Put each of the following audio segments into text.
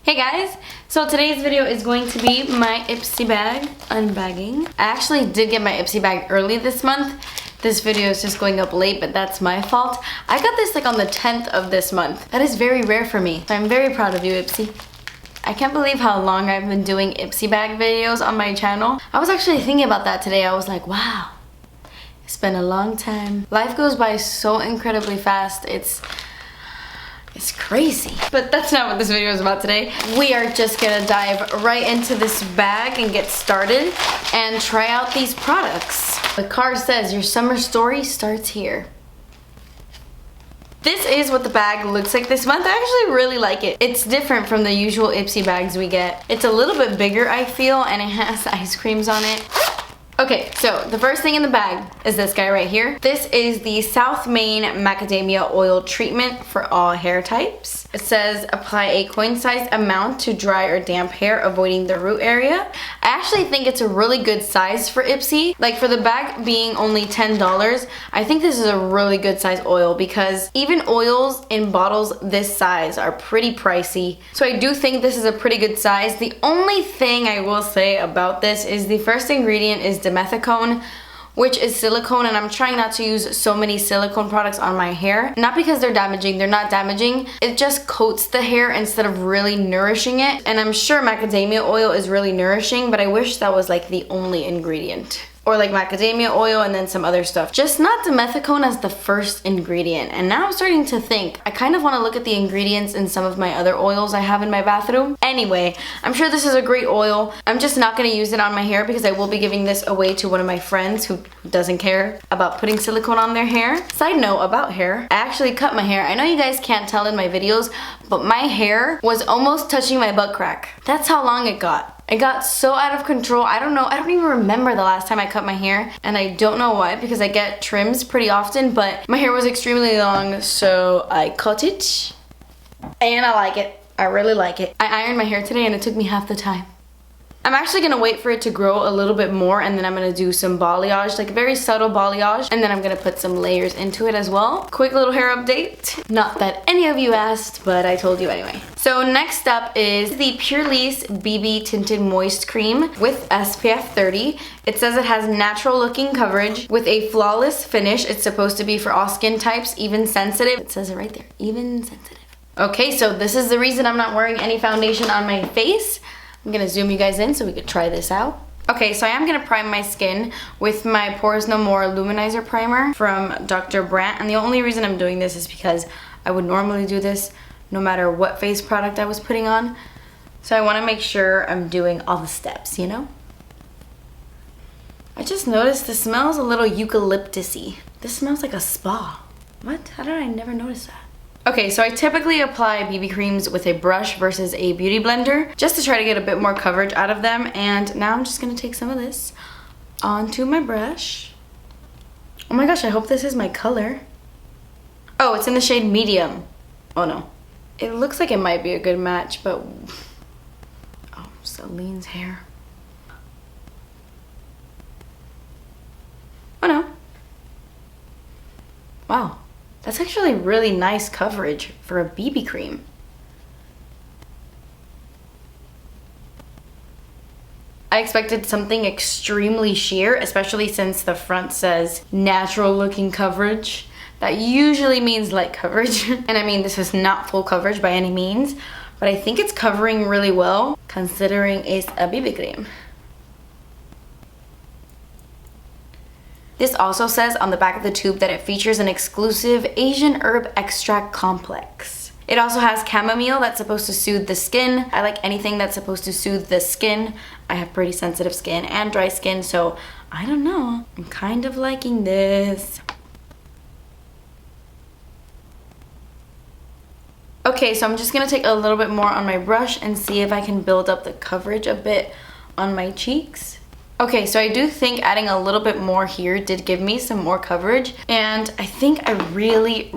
Hey guys, so today's video is going to be my Ipsy bag unbagging. I actually did get my Ipsy bag early this month. This video is just going up late, but that's my fault. I got this like on the 10th of this month. That is very rare for me. So I'm very proud of you, Ipsy. I can't believe how long I've been doing Ipsy bag videos on my channel. I was actually thinking about that today. I was like, wow, it's been a long time. Life goes by so incredibly fast. It's crazy. But that's not what this video is about today. We are just gonna dive right into this bag and get started and try out these products. The card says your summer story starts here. This is what the bag looks like this month. I actually really like it. It's different from the usual Ipsy bags we get. It's a little bit bigger, I feel, and it has ice creams on it. Okay, so the first thing in the bag is this guy right here. This is the Mane Macadamia Oil Treatment for all hair types. It says apply a coin-sized amount to dry or damp hair, avoiding the root area. I actually think it's a really good size for Ipsy. Like for the bag being only $10, I think this is a really good size oil because even oils in bottles this size are pretty pricey. So I do think this is a pretty good size. The only thing I will say about this is the first ingredient is dimethicone, which is silicone, and I'm trying not to use so many silicone products on my hair. Not because they're damaging, they're not damaging. It just coats the hair instead of really nourishing it. And I'm sure macadamia oil is really nourishing, but I wish that was like the only ingredient. Or like macadamia oil and then some other stuff. Just not dimethicone as the first ingredient. And now I'm starting to think, I kind of want to look at the ingredients in some of my other oils I have in my bathroom. Anyway, I'm sure this is a great oil. I'm just not going to use it on my hair because I will be giving this away to one of my friends who doesn't care about putting silicone on their hair. Side note about hair, I actually cut my hair. I know you guys can't tell in my videos, but my hair was almost touching my butt crack. That's how long it got. It got so out of control. I don't know. I don't even remember the last time I cut my hair. And I don't know why because I get trims pretty often. But my hair was extremely long. So I cut it. And I like it. I really like it. I ironed my hair today and it took me half the time. I'm actually going to wait for it to grow a little bit more. And then I'm going to do some balayage. Like very subtle balayage. And then I'm going to put some layers into it as well. Quick little hair update. Not that any of you asked, but I told you anyway. So next up is the Pure Lisse BB Tinted Moist Cream with SPF 30. It says it has natural looking coverage with a flawless finish. It's supposed to be for all skin types, even sensitive. It says it right there, even sensitive. Okay, so this is the reason I'm not wearing any foundation on my face. I'm gonna zoom you guys in so we could try this out. Okay, so I am gonna prime my skin with my Pores No More Luminizer Primer from Dr. Brandt. And the only reason I'm doing this is because I would normally do this no matter what face product I was putting on. So I wanna make sure I'm doing all the steps, you know? I just noticed this smells a little eucalyptus-y. This smells like a spa. What? How did I never notice that? Okay, so I typically apply BB creams with a brush versus a beauty blender just to try to get a bit more coverage out of them. And now I'm just gonna take some of this onto my brush. Oh my gosh, I hope this is my color. Oh, it's in the shade medium. Oh no. It looks like it might be a good match, but oh, Celine's hair. Oh no. Wow. That's actually really nice coverage for a BB cream. I expected something extremely sheer, especially since the front says natural looking coverage. That usually means light coverage. And I mean, this is not full coverage by any means, but I think it's covering really well considering it's a BB cream. This also says on the back of the tube that it features an exclusive Asian herb extract complex. It also has chamomile that's supposed to soothe the skin. I like anything that's supposed to soothe the skin. I have pretty sensitive skin and dry skin, so I don't know. I'm kind of liking this. Okay, so I'm just gonna take a little bit more on my brush and see if I can build up the coverage a bit on my cheeks. Okay, so I do think adding a little bit more here did give me some more coverage, and I think I really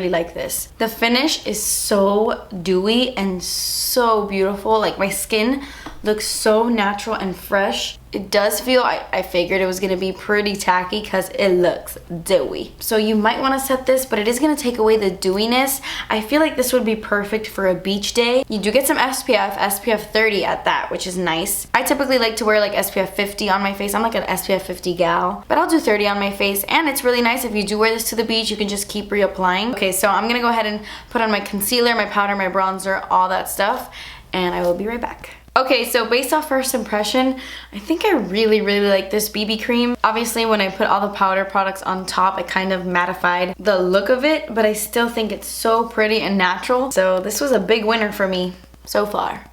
like this. The finish is so dewy and so beautiful. Like my skin looks so natural and fresh. It does feel, I figured it was gonna be pretty tacky because it looks dewy. So you might wanna set this, but it is gonna take away the dewiness. I feel like this would be perfect for a beach day. You do get some SPF 30 at that, which is nice. I typically like to wear like SPF 50 on my face. I'm like an SPF 50 gal, but I'll do 30 on my face. And it's really nice if you do wear this to the beach, you can just keep reapplying. Okay, so I'm gonna go ahead and put on my concealer, my powder, my bronzer, all that stuff, and I will be right back. Okay, so based off first impression, I think I really like this BB cream. Obviously, when I put all the powder products on top, it kind of mattified the look of it, but I still think it's so pretty and natural. So this was a big winner for me so far.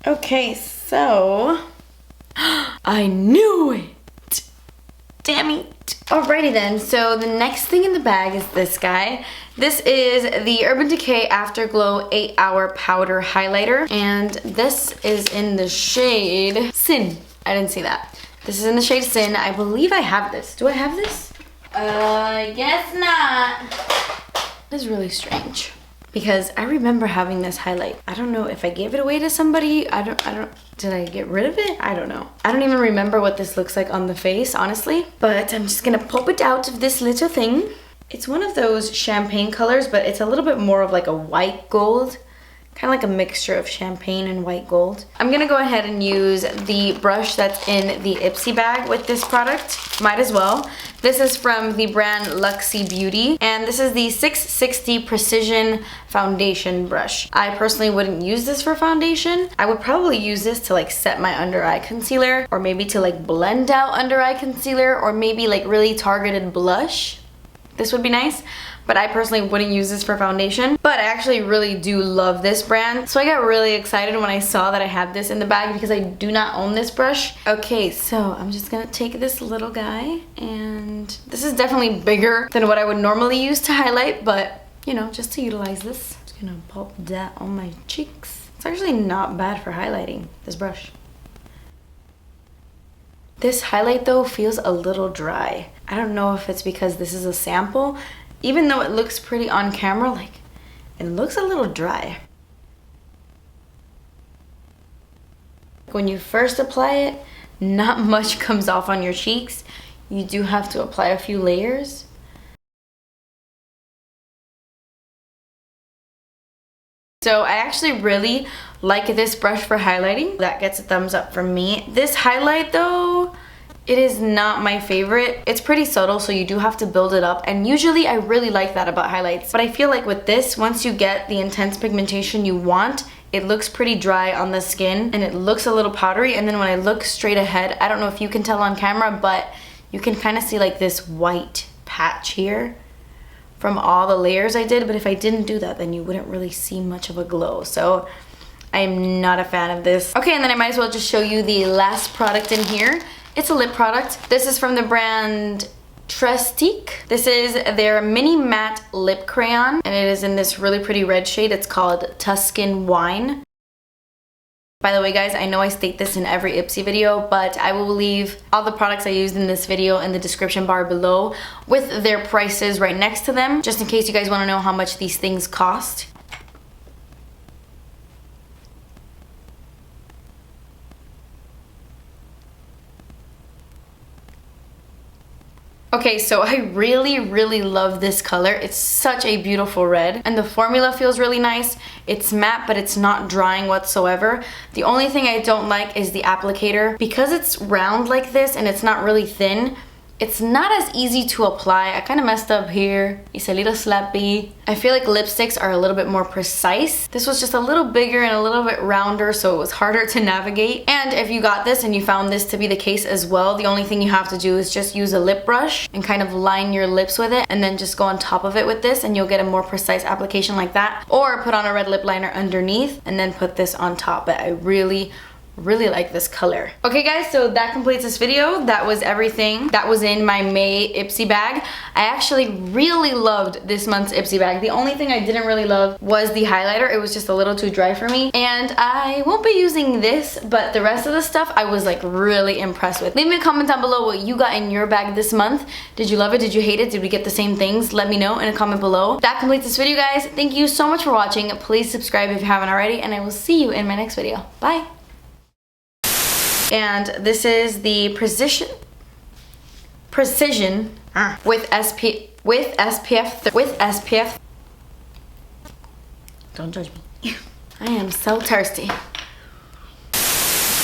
Okay, so I knew it. Damn it. Alrighty then, so the next thing in the bag is this guy. This is the Urban Decay Afterglow 8-Hour Powder Highlighter, and this is in the shade Sin. I didn't see that. This is in the shade Sin. I believe I have this. Do I have this? Guess not. This is really strange because I remember having this highlight. I don't know if I gave it away to somebody. I don't, did I get rid of it? I don't know. I don't even remember what this looks like on the face, honestly, but I'm just gonna pop it out of this little thing. It's one of those champagne colors, but it's a little bit more of like a white gold. Kind of like a mixture of champagne and white gold. I'm gonna go ahead and use the brush that's in the Ipsy bag with this product. Might as well. This is from the brand Luxie Beauty, and this is the 660 Precision Foundation Brush. I personally wouldn't use this for foundation. I would probably use this to like set my under eye concealer, or maybe to like blend out under eye concealer, or maybe like really targeted blush. This would be nice, but I personally wouldn't use this for foundation. But I actually really do love this brand. So I got really excited when I saw that I had this in the bag because I do not own this brush. Okay, so I'm just gonna take this little guy, and this is definitely bigger than what I would normally use to highlight, but you know, just to utilize this. Just gonna pop that on my cheeks. It's actually not bad for highlighting, this brush. This highlight though feels a little dry. I don't know if it's because this is a sample. Even though it looks pretty on camera, like, it looks a little dry. When you first apply it, not much comes off on your cheeks. You do have to apply a few layers. So I actually really like this brush for highlighting. That gets a thumbs up from me. This highlight though, it is not my favorite. It's pretty subtle, so you do have to build it up. And usually I really like that about highlights. But I feel like with this, once you get the intense pigmentation you want, it looks pretty dry on the skin and it looks a little powdery. And then when I look straight ahead, I don't know if you can tell on camera, but you can kind of see like this white patch here from all the layers I did. But if I didn't do that, then you wouldn't really see much of a glow. So I'm not a fan of this. Okay, and then I might as well just show you the last product in here. It's a lip product. This is from the brand treStiQue. This is their Mini Matte Lip Crayon, and it is in this really pretty red shade. It's called Tuscan Wine. By the way, guys, I know I state this in every Ipsy video, but I will leave all the products I used in this video in the description bar below with their prices right next to them, just in case you guys want to know how much these things cost. Okay, so I really love this color. It's such a beautiful red, and the formula feels really nice. It's matte, but it's not drying whatsoever. The only thing I don't like is the applicator. Because it's round like this and it's not really thin, it's not as easy to apply. I kind of messed up here. It's a little slappy. I feel like lipsticks are a little bit more precise. This was just a little bigger and a little bit rounder, so it was harder to navigate. And if you got this and you found this to be the case as well, the only thing you have to do is just use a lip brush and kind of line your lips with it, and then just go on top of it with this, and you'll get a more precise application like that. Or put on a red lip liner underneath and then put this on top. But I really like this color. Okay guys, so that completes this video. That was everything that was in my May Ipsy bag. I actually really loved this month's Ipsy bag. The only thing I didn't really love was the highlighter. It was just a little too dry for me, and I won't be using this, but the rest of the stuff I was like really impressed with. Leave me a comment down below what you got in your bag this month. Did you love it? Did you hate it? Did we get the same things? Let me know in a comment below. That completes this video, guys. Thank you so much for watching. Please subscribe if you haven't already, and I will see you in my next video. Bye! And this is the Precision with SPF. Don't judge me. I am so thirsty.